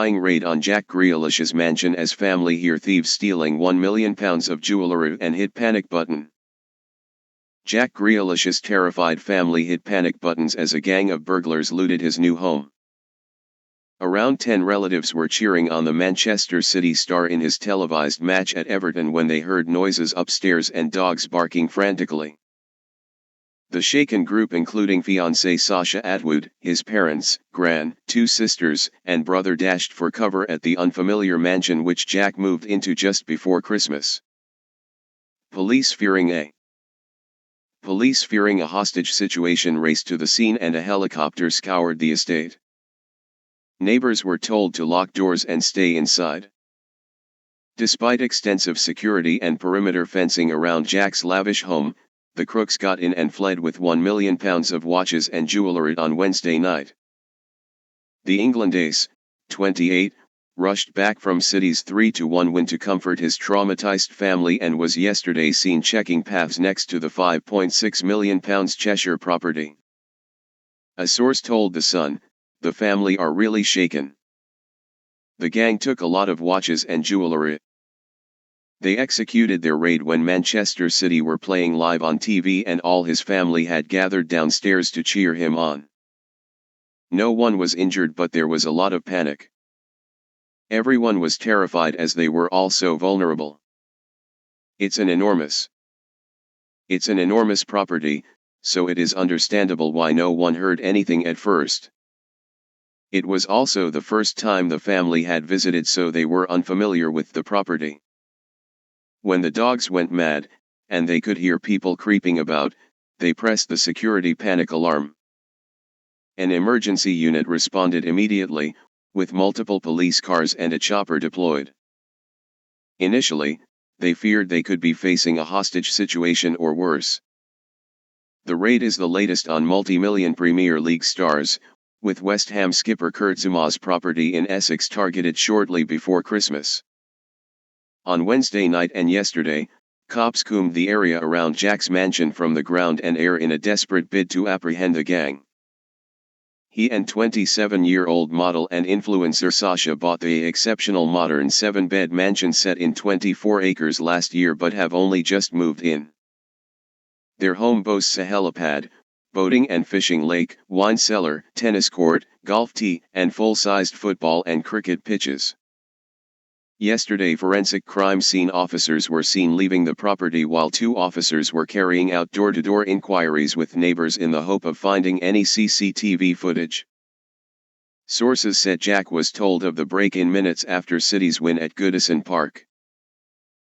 terrifying raid on Jack Grealish's mansion as family hear thieves stealing £1 million of jewellery and hit panic button. Jack Grealish's terrified family hit panic buttons as a gang of burglars looted his new home. Around 10 relatives were cheering on the Manchester City star in his televised match at Everton when they heard noises upstairs and dogs barking frantically. The shaken group, including fiancée Sasha Atwood, his parents, two sisters, and brother, dashed for cover at the unfamiliar mansion which Jack moved into just before Christmas. Police fearing a hostage situation raced to the scene and a helicopter scoured the estate. Neighbors were told to lock doors and stay inside. Despite extensive security and perimeter fencing around Jack's lavish home, the crooks got in and fled with £1 million of watches and jewellery on Wednesday night. The England ace, 28, rushed back from City's 3-1 win to comfort his traumatised family and was yesterday seen checking paths next to the £5.6 million Cheshire property. A source told The Sun, "The family are really shaken. The gang took a lot of watches and jewellery. They executed their raid when Manchester City were playing live on TV and all his family had gathered downstairs to cheer him on. No one was injured, but there was a lot of panic. Everyone was terrified as they were all so vulnerable. It's an enormous property, so it is understandable why no one heard anything at first. It was also the first time the family had visited, so they were unfamiliar with the property. When the dogs went mad, and they could hear people creeping about, they pressed the security panic alarm. An emergency unit responded immediately, with multiple police cars and a chopper deployed. Initially, they feared they could be facing a hostage situation or worse. The raid is the latest on multi-million Premier League stars, with West Ham skipper Kurt Zouma's property in Essex targeted shortly before Christmas. On Wednesday night and yesterday, cops combed the area around Jack's mansion from the ground and air in a desperate bid to apprehend the gang. He and 27-year-old model and influencer Sasha bought the exceptional modern 7-bed mansion set in 24 acres last year but have only just moved in. Their home boasts a helipad, boating and fishing lake, wine cellar, tennis court, golf tee, and full-sized football and cricket pitches. Yesterday, forensic crime scene officers were seen leaving the property while 2 officers were carrying out door-to-door inquiries with neighbors in the hope of finding any CCTV footage. Sources said Jack was told of the break-in minutes after City's win at Goodison Park.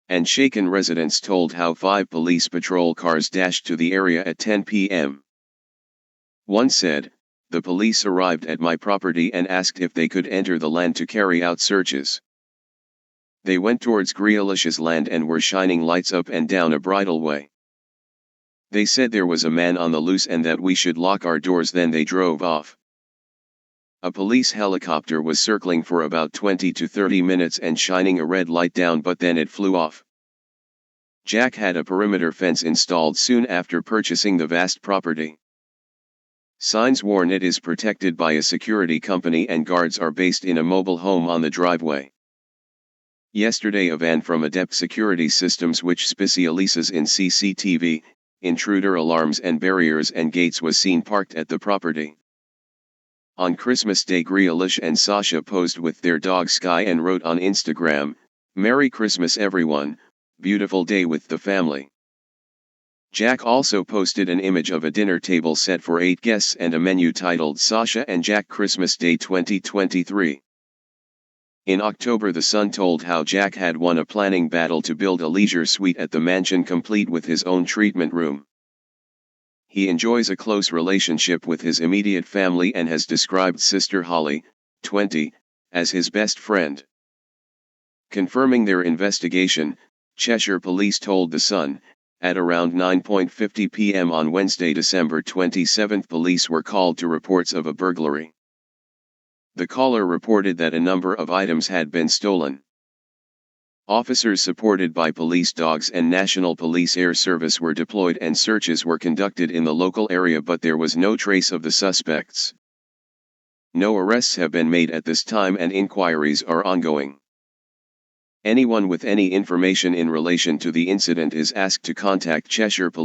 And shaken residents told how 5 police patrol cars dashed to the area at 10 p.m. One said, "The police arrived at my property and asked if they could enter the land to carry out searches. They went towards Grealish's land and were shining lights up and down a bridleway. They said there was a man on the loose and that we should lock our doors, then they drove off." A police helicopter was circling for about 20 to 30 minutes and shining a red light down, but then it flew off. Jack had a perimeter fence installed soon after purchasing the vast property. Signs warn it is protected by a security company and guards are based in a mobile home on the driveway. Yesterday, a van from Adept Security Systems, which specializes in CCTV, intruder alarms and barriers and gates, was seen parked at the property. On Christmas Day, Grealish and Sasha posed with their dog Sky and wrote on Instagram, "Merry Christmas everyone, beautiful day with the family." Jack also posted an image of a dinner table set for 8 guests and a menu titled Sasha and Jack Christmas Day 2023. In October, The Sun told how Jack had won a planning battle to build a leisure suite at the mansion complete with his own treatment room. He enjoys a close relationship with his immediate family and has described sister Holly, 20, as his best friend. Confirming their investigation, Cheshire Police told The Sun, at around 9:50 p.m. on Wednesday, December 27, police were called to reports of a burglary. The caller reported that a number of items had been stolen. Officers supported by police dogs and National Police Air Service were deployed and searches were conducted in the local area, but there was no trace of the suspects. No arrests have been made at this time and inquiries are ongoing. Anyone with any information in relation to the incident is asked to contact Cheshire Police.